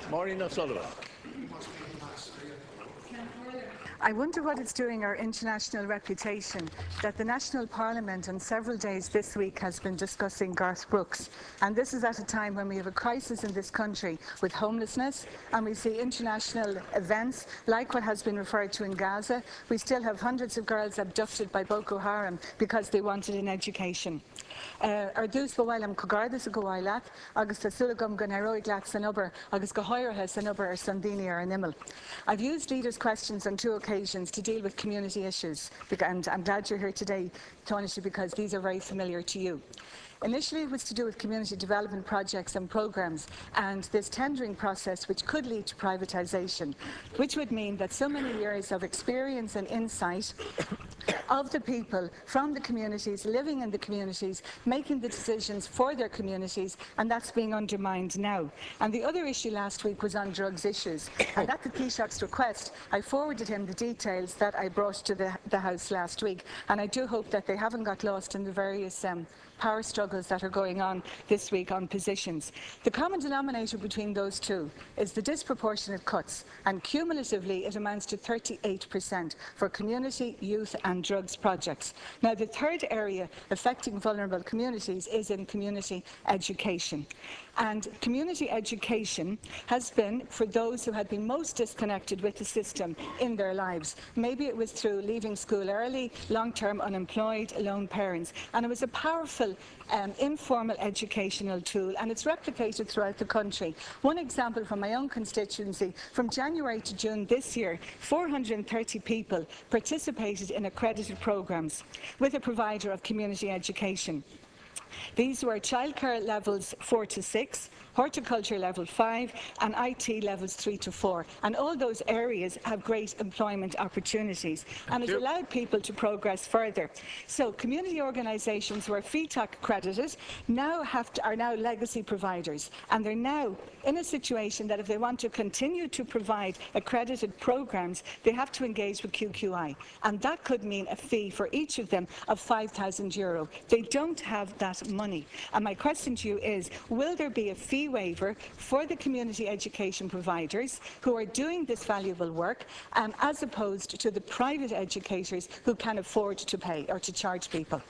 Maureen O'Sullivan. I wonder what it's doing our international reputation that the National Parliament on several days this week has been discussing Garth Brooks. And this is at a time when we have a crisis in this country with homelessness, and we see international events like what has been referred to in Gaza. We still have hundreds of girls abducted by Boko Haram because they wanted an education. Ar dús go bhfuil am cogardas a go bhfuil leat, agus tá sulagam go heroic leat san obair, agus go háirithe san obair ar Sundini ar an imil. I've used leaders' questions on 2 occasions to deal with community issues, and I'm glad you're here today, Taoiseach, because these are very familiar to you. Initially, it was to do with community development projects and programmes and this tendering process which could lead to privatisation, which would mean that so many years of experience and insight of the people from the communities, living in the communities, making the decisions for their communities, and that's being undermined now. And the other issue last week was on drugs issues, and at the Taoiseach's request, I forwarded him the details that I brought to the House last week, and I do hope that they haven't got lost in the various power struggles that are going on this week on positions. The common denominator between those two is the disproportionate cuts, and cumulatively it amounts to 38% for community, youth and drugs projects. Now, the third area affecting vulnerable communities is in community education. And community education has been for those who had been most disconnected with the system in their lives. Maybe it was through leaving school early, long-term unemployed, lone parents, and it was a powerful informal educational tool, and it's replicated throughout the country. One example from my own constituency, from January to June this year, 430 people participated in accredited programmes with a provider of community education. These were childcare levels 4 to 6, horticulture level 5 and IT levels 3 to 4, and all those areas have great employment opportunities, and it allowed people to progress further. So community organisations who are FETAC accredited are now legacy providers, and they're now in a situation that if they want to continue to provide accredited programmes, they have to engage with QQI, and that could mean a fee for each of them of €5,000. They don't have that money, and my question to you is, will there be a fee waiver for the community education providers who are doing this valuable work, as opposed to the private educators who can afford to pay or to charge people?